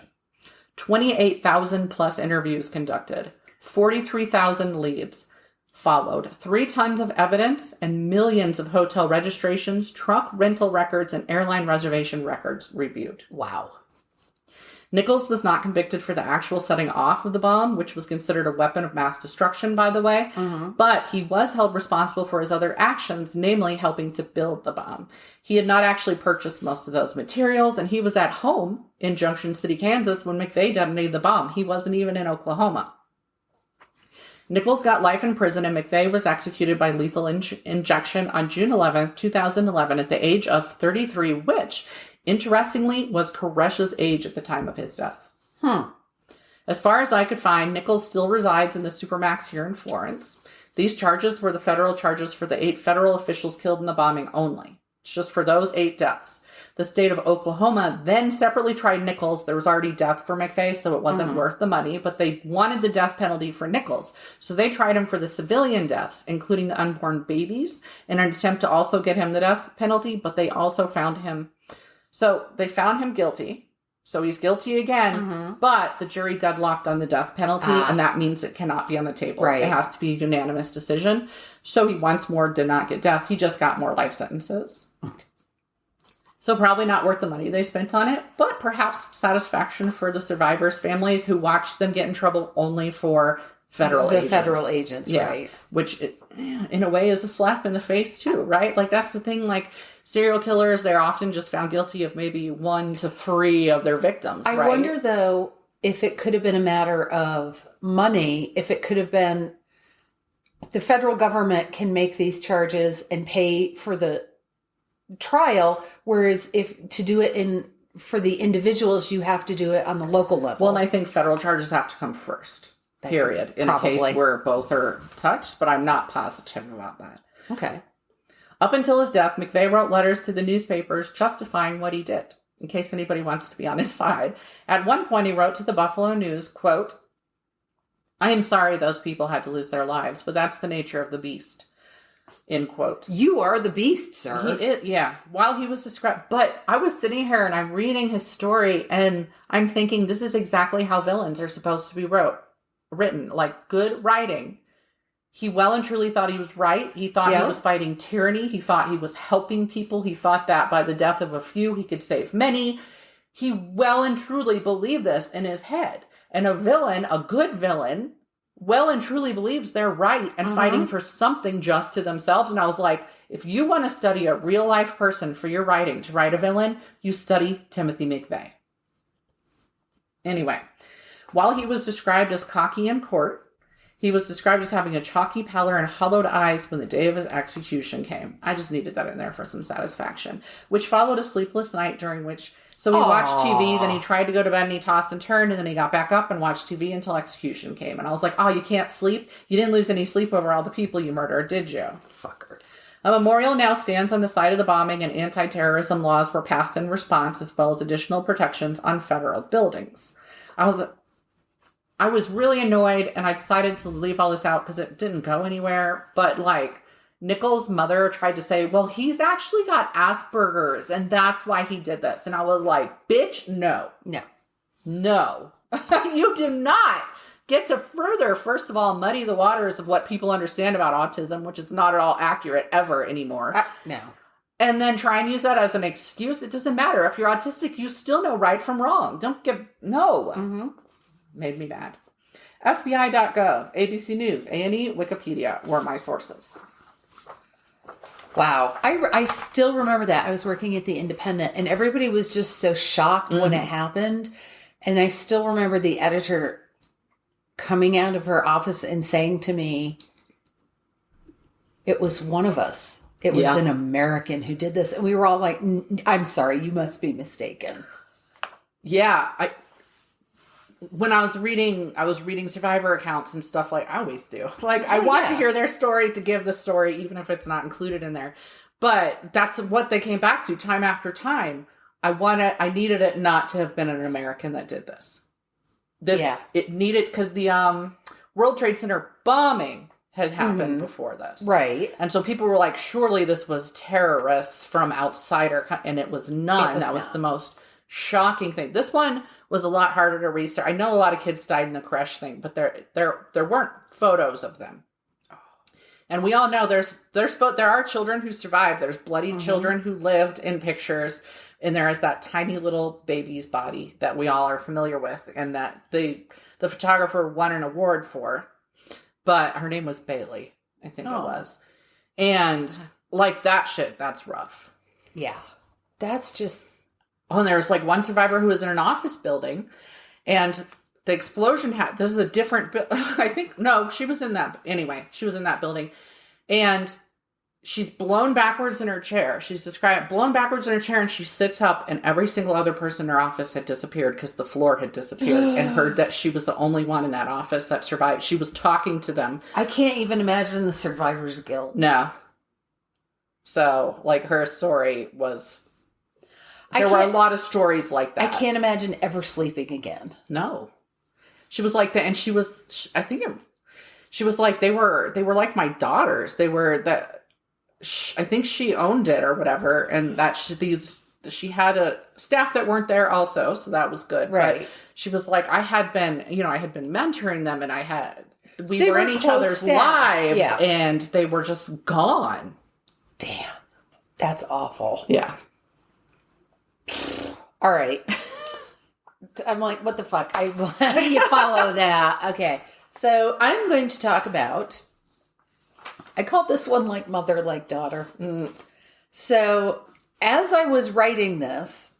28,000 plus interviews conducted. 43,000 leads followed. 3 tons of evidence and millions of hotel registrations, truck rental records, and airline reservation records reviewed. Wow. Nichols was not convicted for the actual setting off of the bomb, which was considered a weapon of mass destruction, by the way. But he was held responsible for his other actions, namely helping to build the bomb. He had not actually purchased most of those materials, and he was at home in Junction City, Kansas, when McVeigh detonated the bomb. He wasn't even in Oklahoma. Nichols got life in prison, and McVeigh was executed by lethal injection on June 11, 2011, at the age of 33, which, interestingly, was Koresh's age at the time of his death. As far as I could find, Nichols still resides in the Supermax here in Florence. These charges were the federal charges for the 8 federal officials killed in the bombing only. It's just for those 8 deaths. The state of Oklahoma then separately tried Nichols. There was already death for McVeigh, so it wasn't worth the money, but they wanted the death penalty for Nichols. So they tried him for the civilian deaths, including the unborn babies, in an attempt to also get him the death penalty, but they also found him... So they found him guilty. So he's guilty again, but the jury deadlocked on the death penalty, and that means it cannot be on the table. Right. It has to be a unanimous decision. So he once more did not get death. He just got more life sentences. So probably not worth the money they spent on it, but perhaps satisfaction for the survivors' families who watched them get in trouble only for federal agents. Federal agents, right. Which, in a way, is a slap in the face, too, right? Like, that's the thing, like, serial killers, they're often just found guilty of maybe 1 to 3 of their victims, right? I wonder, though, if it could have been a matter of money, if it could have been the federal government can make these charges and pay for the trial, whereas if to do it for the individuals, you have to do it on the local level. Well, and I think federal charges have to come first, period, in a case where both are touched, but I'm not positive about that. Okay. Up until his death, McVeigh wrote letters to the newspapers justifying what he did, in case anybody wants to be on his side. At one point, he wrote to the Buffalo News, quote, "I am sorry those people had to lose their lives, but that's the nature of the beast." End quote. You are the beast, sir. He is, yeah. While he was described, but I was sitting here and I'm reading his story and I'm thinking this is exactly how villains are supposed to be written, like good writing. He well and truly thought he was right. He thought he was fighting tyranny. He thought he was helping people. He thought that by the death of a few, he could save many. He well and truly believed this in his head. And a villain, a good villain, well and truly believes they're right and fighting for something just to themselves. And I was like, if you want to study a real life person for your writing, to write a villain, you study Timothy McVeigh. Anyway, while he was described as cocky in court, he was described as having a chalky pallor and hollowed eyes when the day of his execution came. I just needed that in there for some satisfaction, which followed a sleepless night during which... So he watched TV, then he tried to go to bed and he tossed and turned, and then he got back up and watched TV until execution came. And I was like, oh, you can't sleep? You didn't lose any sleep over all the people you murdered, did you? Fucker. A memorial now stands on the site of the bombing, and anti-terrorism laws were passed in response, as well as additional protections on federal buildings. I was really annoyed, and I decided to leave all this out because it didn't go anywhere. But, like, Nichols' mother tried to say, well, he's actually got Asperger's, and that's why he did this. And I was like, bitch, no. No. You do not get to further, first of all, muddy the waters of what people understand about autism, which is not at all accurate ever anymore. No. And then try and use that as an excuse. It doesn't matter. If you're autistic, you still know right from wrong. No. Made me mad. FBI.gov, ABC News, A&E, Wikipedia were my sources. Wow. I still remember that. I was working at the Independent and everybody was just so shocked when it happened. And I still remember the editor coming out of her office and saying to me, it was one of us. It was an American who did this. And we were all like, I'm sorry, you must be mistaken. Yeah. When I was reading survivor accounts and stuff, like I always do. Like I want to hear their story to give the story, even if it's not included in there. But that's what they came back to time after time. I needed it not to have been an American that did this. It needed, because the World Trade Center bombing had happened before this. Right. And so people were like, surely this was terrorists from outsider, and it was none. That was the most shocking thing. This one was a lot harder to research. I know a lot of kids died in the crash thing, but there weren't photos of them. And we all know there are children who survived. There's bloody children who lived in pictures. And there is that tiny little baby's body that we all are familiar with, and that the photographer won an award for. But her name was Bailey, I think it was. And like that shit, that's rough. Yeah. That's just... Oh, and there's like one survivor who was in an office building, and the explosion this is a different... I think, no, she was in that... Anyway, she was in that building. And... she's blown backwards in her chair. She's described blown backwards in her chair, and she sits up, and every single other person in her office had disappeared because the floor had disappeared, and heard that she was the only one in that office that survived. She was talking to them. I can't even imagine the survivor's guilt. No. So, like, her story was... There were a lot of stories like that. I can't imagine ever sleeping again. No. She was like that, and she was... She was like, they were like my daughters. They were that... I think she owned it or whatever, and that she had a staff that weren't there also, so that was good. Right. But she was like, I had been mentoring them, and we were in each other's lives, and they were just gone. Damn. That's awful. Yeah. All right. I'm like, what the fuck? How do you follow that? Okay. So I'm going to talk about... I called this one like mother, like daughter. So as I was writing this,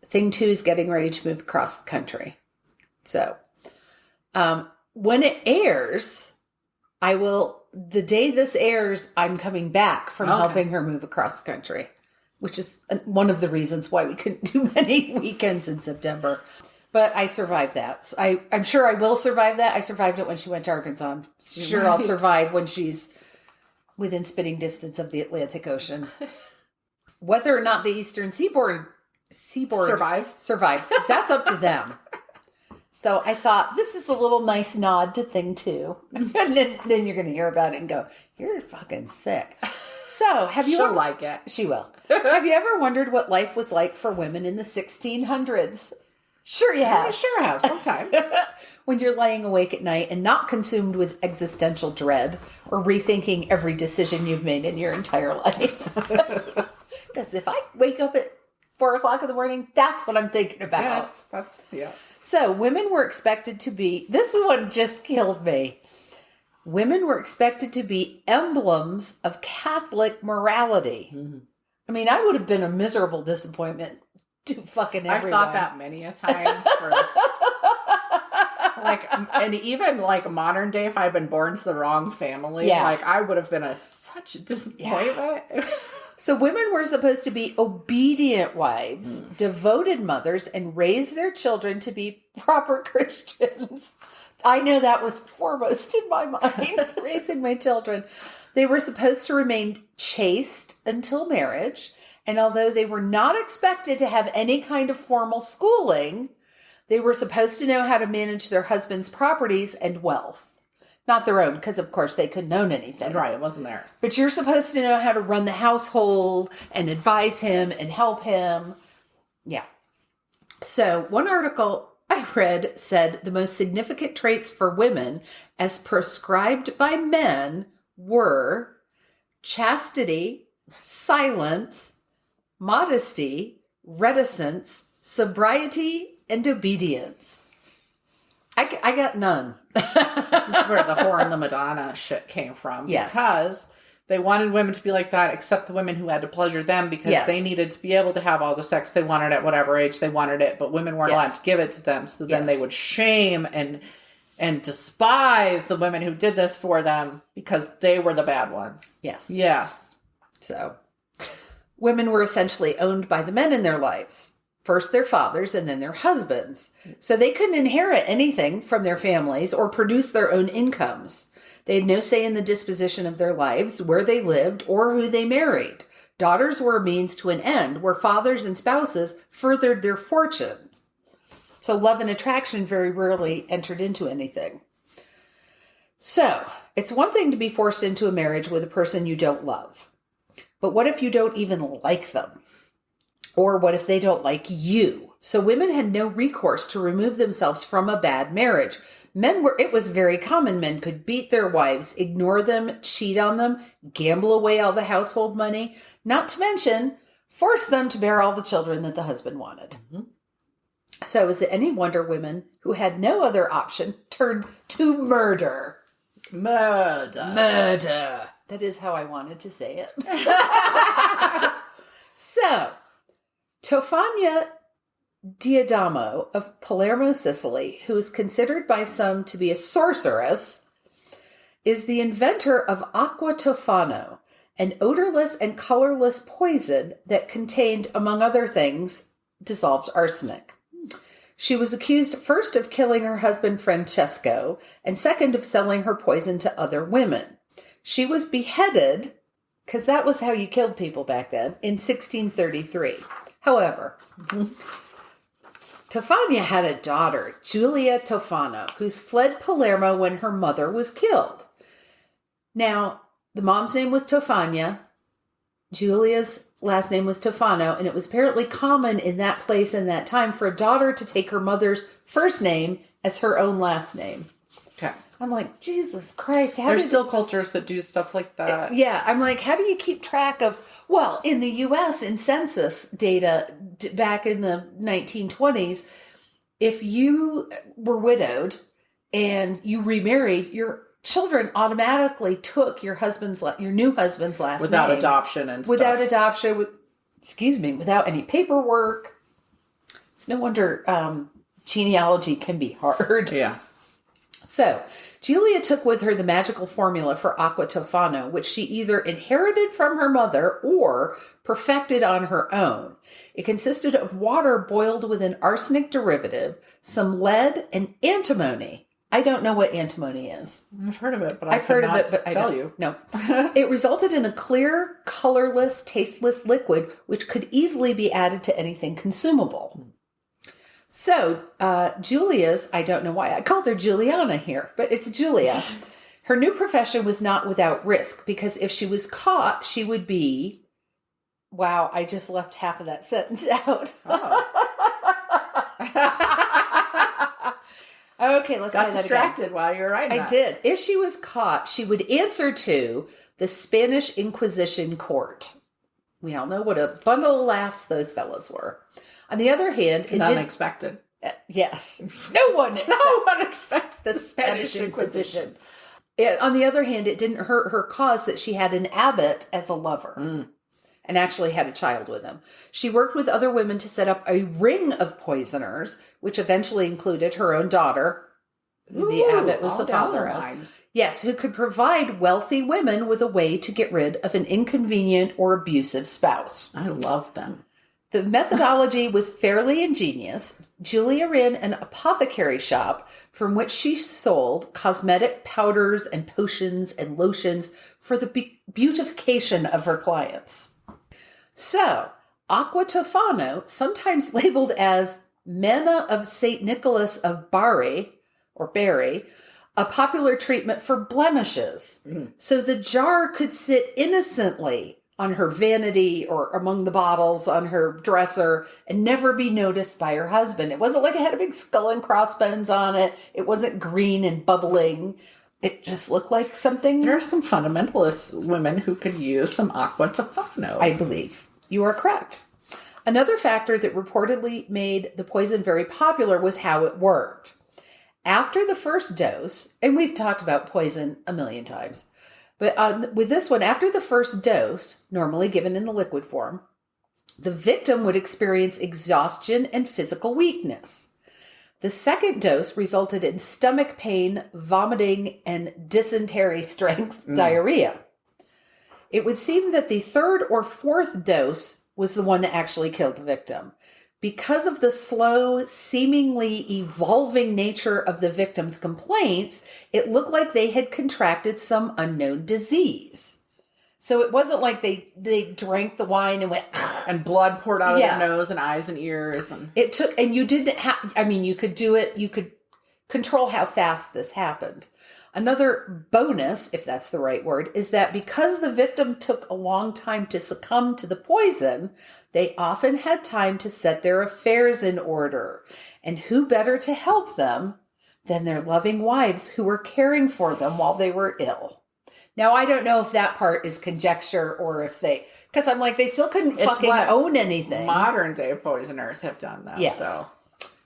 Thing 2 is getting ready to move across the country. So when it airs, the day this airs, I'm coming back from helping her move across the country, which is one of the reasons why we couldn't do many weekends in September. But I survived that. I'm sure I will survive that. I survived it when she went to Arkansas. I'm sure I'll survive when she's within spitting distance of the Atlantic Ocean. Whether or not the Eastern Seaboard survives, that's up to them. So I thought, this is a little nice nod to Thing 2. And then you're going to hear about it and go, you're fucking sick. So have you... She'll like it. She will. Have you ever wondered what life was like for women in the 1600s? Sure you have. I sure have, sometime. When you're laying awake at night and not consumed with existential dread or rethinking every decision you've made in your entire life. Because if I wake up at 4 o'clock in the morning, that's what I'm thinking about. Yeah. So women were expected to be... This one just killed me. Women were expected to be emblems of Catholic morality. Mm-hmm. I mean, I would have been a miserable disappointment to fucking everyone. I've thought that many a time. And even like modern day, if I'd been born to the wrong family, I would have been such a disappointment. Yeah. So women were supposed to be obedient wives, devoted mothers, and raise their children to be proper Christians. I know that was foremost in my mind, raising my children. They were supposed to remain chaste until marriage. And although they were not expected to have any kind of formal schooling, they were supposed to know how to manage their husband's properties and wealth. Not their own, because of course they couldn't own anything. Right, it wasn't theirs. But you're supposed to know how to run the household and advise him and help him. Yeah. So one article I read said the most significant traits for women as prescribed by men were chastity, silence, modesty, reticence, sobriety, and obedience. I got none. This is where the whore and the Madonna shit came from. Yes. Because they wanted women to be like that, except the women who had to pleasure them, because they needed to be able to have all the sex they wanted at whatever age they wanted it, but women weren't allowed to give it to them. So then they would shame and and despise the women who did this for them because they were the bad ones. Yes. Yes. So, women were essentially owned by the men in their lives. First their fathers and then their husbands. So they couldn't inherit anything from their families or produce their own incomes. They had no say in the disposition of their lives, where they lived, or who they married. Daughters were a means to an end, where fathers and spouses furthered their fortunes. So love and attraction very rarely entered into anything. So, it's one thing to be forced into a marriage with a person you don't love. But what if you don't even like them? Or what if they don't like you? So women had no recourse to remove themselves from a bad marriage. It was very common. Men could beat their wives, ignore them, cheat on them, gamble away all the household money, not to mention force them to bear all the children that the husband wanted. Mm-hmm. So is it any wonder women who had no other option turned to murder? Murder. That is how I wanted to say it. So, Tofania Diadamo of Palermo, Sicily, who is considered by some to be a sorceress, is the inventor of aqua tofano, an odorless and colorless poison that contained, among other things, dissolved arsenic. She was accused first of killing her husband Francesco, and second of selling her poison to other women. She was beheaded, because that was how you killed people back then, in 1633. However, Tofania had a daughter, Giulia Tofano, who fled Palermo when her mother was killed. Now, the mom's name was Tofania, Giulia's last name was Tofano, and it was apparently common in that place and that time for a daughter to take her mother's first name as her own last name. Okay. I'm like, Jesus Christ. There's still cultures that do stuff like that. Yeah. I'm like, how do you keep track of, well, in the U.S., in census data back in the 1920s, if you were widowed and you remarried, your children automatically took your new husband's last name. Without adoption and stuff. Without adoption, without any paperwork. It's no wonder genealogy can be hard. Yeah. So, Giulia took with her the magical formula for aqua tofano, which she either inherited from her mother or perfected on her own. It consisted of water boiled with an arsenic derivative, some lead, and antimony. I don't know what antimony is. I've heard of it, but I've heard of it, but I don't tell you. No. It resulted in a clear, colorless, tasteless liquid, which could easily be added to anything consumable. So, Giulia's, I don't know why I called her Juliana here, but it's Giulia. Her new profession was not without risk, because if she was caught, she would be... Wow, I just left half of that sentence out. Oh. Okay, let's try that again. Got distracted while you were writing that. I did. If she was caught, she would answer to the Spanish Inquisition court. We all know what a bundle of laughs those fellas were. On the other hand, it unexpected. Yes. No one expects the Spanish Inquisition. On the other hand, it didn't hurt her cause that she had an abbot as a lover and actually had a child with him. She worked with other women to set up a ring of poisoners, which eventually included her own daughter, who the abbot was the father of. Yes, who could provide wealthy women with a way to get rid of an inconvenient or abusive spouse. I love them. The methodology was fairly ingenious. Giulia ran an apothecary shop from which she sold cosmetic powders and potions and lotions for the beautification of her clients. So, aqua tofano, sometimes labeled as Manna of St. Nicholas of Bari, or Barry, a popular treatment for blemishes. So the jar could sit innocently on her vanity or among the bottles on her dresser and never be noticed by her husband. It wasn't like it had a big skull and crossbones on it. It wasn't green and bubbling. It just looked like something. There are some fundamentalist women who could use some aqua tofano. I believe you are correct. Another factor that reportedly made the poison very popular was how it worked. After the first dose, and we've talked about poison a million times, but with this one, after the first dose, normally given in the liquid form, the victim would experience exhaustion and physical weakness. The second dose resulted in stomach pain, vomiting, and dysentery strength diarrhea. It would seem that the third or fourth dose was the one that actually killed the victim. Because of the slow, seemingly evolving nature of the victim's complaints, it looked like they had contracted some unknown disease. So it wasn't like they drank the wine and went... And blood poured out of their nose and eyes and ears. And it took... And you didn't have... I mean, you could do it. You could control how fast this happened. Another bonus, if that's the right word, is that because the victim took a long time to succumb to the poison, they often had time to set their affairs in order. And who better to help them than their loving wives who were caring for them while they were ill? Now, I don't know if that part is conjecture or if they... Because I'm like, they still couldn't fucking own anything. Modern day poisoners have done that. Yes.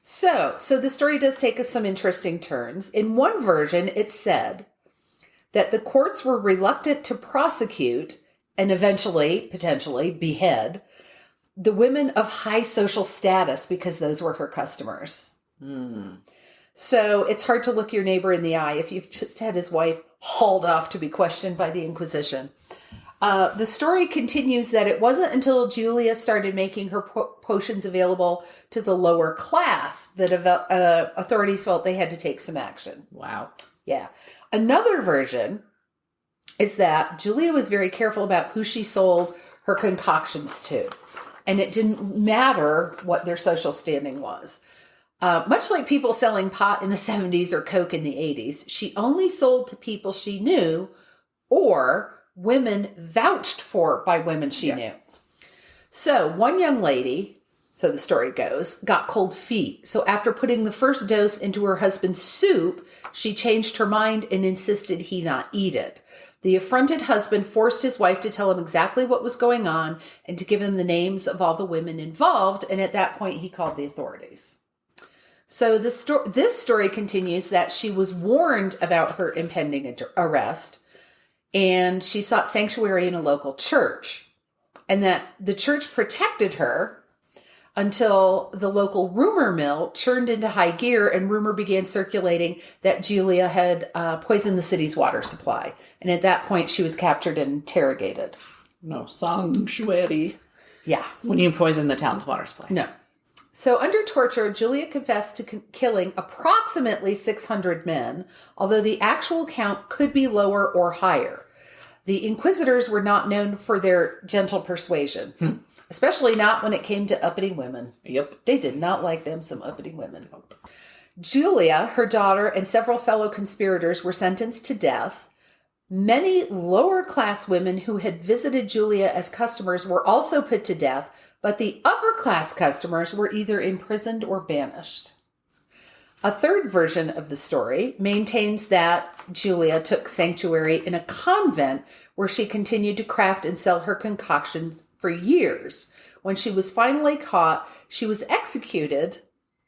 So the story does take us some interesting turns. In one version, it said that the courts were reluctant to prosecute and eventually, potentially, behead the women of high social status because those were her customers. So it's hard to look your neighbor in the eye if you've just had his wife hauled off to be questioned by the Inquisition. The story continues that it wasn't until Giulia started making her potions available to the lower class that authorities felt they had to take some action. Wow. Yeah. Another version is that Giulia was very careful about who she sold her concoctions to. And it didn't matter what their social standing was. Much like people selling pot in the 70s or Coke in the 80s, she only sold to people she knew or women vouched for by women she knew. So one young lady, so the story goes, got cold feet. So after putting the first dose into her husband's soup, she changed her mind and insisted he not eat it. The affronted husband forced his wife to tell him exactly what was going on and to give him the names of all the women involved. And at that point, he called the authorities. So this story continues that she was warned about her impending arrest, and she sought sanctuary in a local church, and that the church protected her until the local rumor mill churned into high gear and rumor began circulating that Giulia had poisoned the city's water supply. And at that point, she was captured and interrogated. No sanctuary. Yeah. When you poison the town's water supply. No. So under torture, Giulia confessed to killing approximately 600 men, although the actual count could be lower or higher. The inquisitors were not known for their gentle persuasion, especially not when it came to uppity women. Yep. They did not like them some uppity women. Giulia, her daughter, and several fellow conspirators were sentenced to death. Many lower-class women who had visited Giulia as customers were also put to death, but the upper-class customers were either imprisoned or banished. A third version of the story maintains that Giulia took sanctuary in a convent where she continued to craft and sell her concoctions for years. When she was finally caught, she was executed,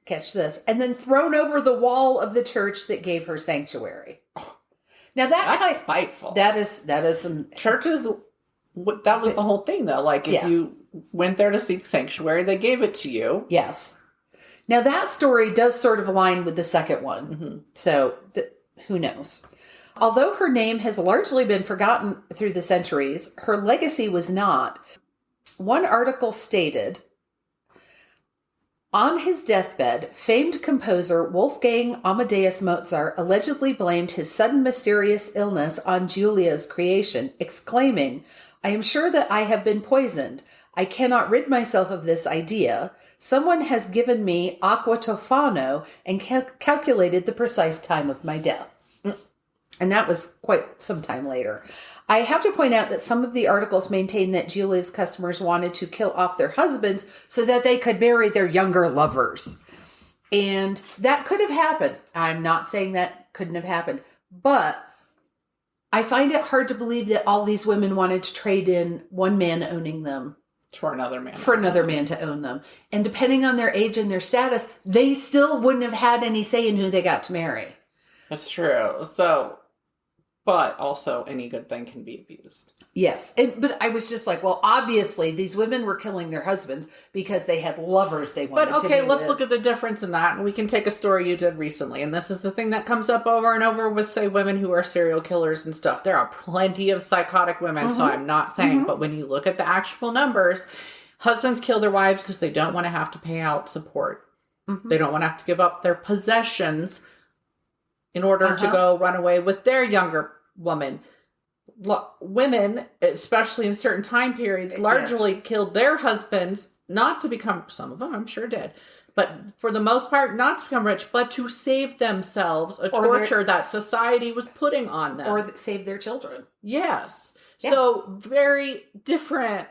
catch this, and then thrown over the wall of the church that gave her sanctuary. Now that's spiteful. That is some churches. That was the whole thing, though. Like if you went there to seek sanctuary, they gave it to you. Yes. Now that story does sort of align with the second one. Mm-hmm. So who knows? Although her name has largely been forgotten through the centuries, her legacy was not. One article stated, on his deathbed, famed composer Wolfgang Amadeus Mozart allegedly blamed his sudden mysterious illness on Giulia's creation, exclaiming, I am sure that I have been poisoned. I cannot rid myself of this idea. Someone has given me aqua tofano and calculated the precise time of my death. And that was quite some time later. I have to point out that some of the articles maintain that Giulia's customers wanted to kill off their husbands so that they could marry their younger lovers. And that could have happened. I'm not saying that couldn't have happened. But I find it hard to believe that all these women wanted to trade in one man owning them. For another man. For another man to own them. And depending on their age and their status, they still wouldn't have had any say in who they got to marry. That's true. So, but also any good thing can be abused. Yes. But I was just like, well, obviously these women were killing their husbands because they had lovers they wanted But to okay, be let's with. look at the difference in that. And we can take a story you did recently. And this is the thing that comes up over and over with, say, women who are serial killers and stuff. There are plenty of psychotic women, so I'm not saying. But when you look at the actual numbers, husbands kill their wives because they don't want to have to pay out support. They don't want to have to give up their possessions in order to go run away with their younger woman. Women, especially in certain time periods, largely killed their husbands, not to become, some of them I'm sure did, but for the most part, not to become rich, but to save themselves a torture that society was putting on them. Or save their children. Yes. Yeah. So very different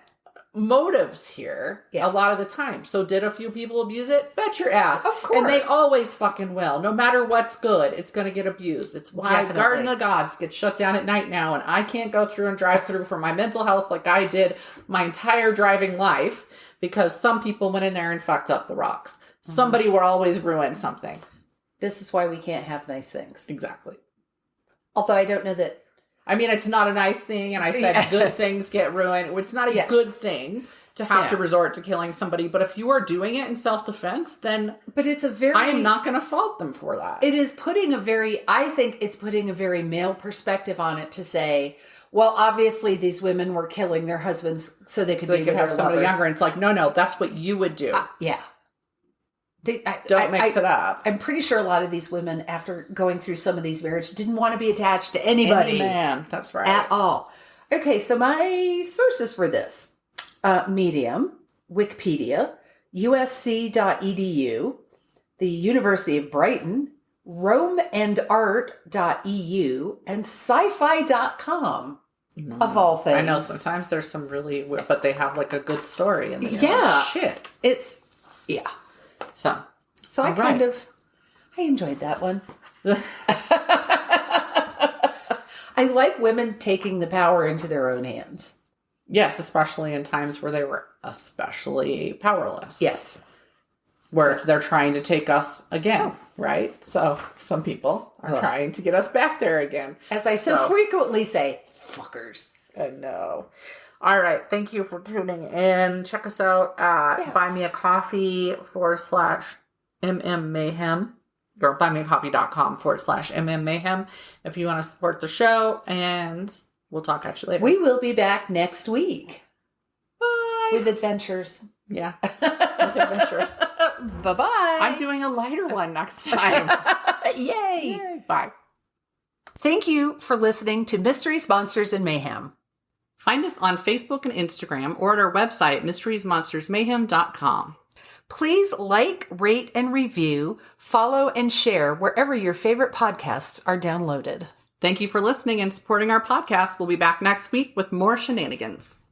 motives here a lot of the time. So did a few people abuse it? Bet your ass. Of course. And they always fucking will. No matter what's good, it's going to get abused. It's why Garden of the Gods gets shut down at night now, and I can't go through and drive through for my mental health like I did my entire driving life because some people went in there and fucked up the rocks. Somebody will always ruin something. This is why we can't have nice things. Exactly. Although I don't know that. I mean, it's not a nice thing, and I said good things get ruined. It's not a good thing to have to resort to killing somebody, but if you are doing it in self-defense, then I am not going to fault them for that. It is I think it's putting a very male perspective on it to say, well, obviously these women were killing their husbands so they could have somebody younger. And it's like, no, that's what you would do. Yeah. Don't mix it up. I'm pretty sure a lot of these women, after going through some of these marriages, didn't want to be attached to anybody. Any man. That's right. At all. Okay, so my sources for this. Medium, Wikipedia, usc.edu, the University of Brighton, romeandart.eu, and sci-fi.com, of all things. I know sometimes there's some really, but they have like a good story. And shit. So I enjoyed that one. I like women taking the power into their own hands. Yes, especially in times where they were especially powerless. Yes. Where they're trying to take us again, right? So some people are trying to get us back there again. As I so frequently say, fuckers. I know. All right. Thank you for tuning in. Check us out at buymeacoffee.com/mmmayhem or buymeacoffee.com/mmmayhem if you want to support the show, and we'll talk at you later. We will be back next week. Bye. With adventures. Yeah. With adventures. Bye-bye. I'm doing a lighter one next time. Yay. Bye. Thank you for listening to Mysteries, Monsters, and Mayhem. Find us on Facebook and Instagram or at our website, mysteriesmonstersmayhem.com. Please like, rate, and review, follow, and share wherever your favorite podcasts are downloaded. Thank you for listening and supporting our podcast. We'll be back next week with more shenanigans.